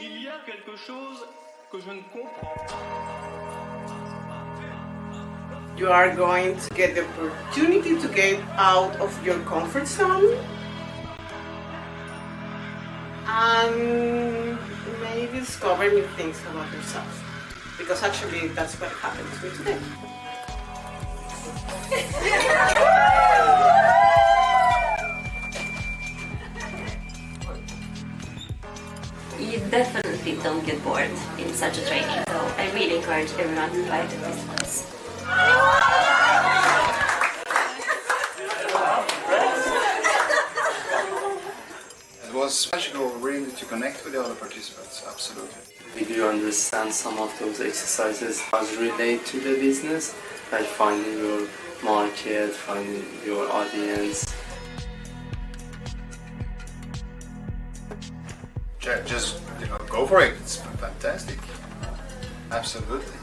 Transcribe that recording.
Il y a quelque chose que je ne comprends pas. You are going to get the opportunity to get out of your comfort zone and maybe discover new things about yourself. Because actually that's what happened to me today. You definitely don't get bored in such a training, so I really encourage everyone to try it this once. It was magical really to connect with the other participants, absolutely. If you understand some of those exercises as relate to the business, like finding your market, finding your audience. Just, go for it. It's fantastic. Absolutely.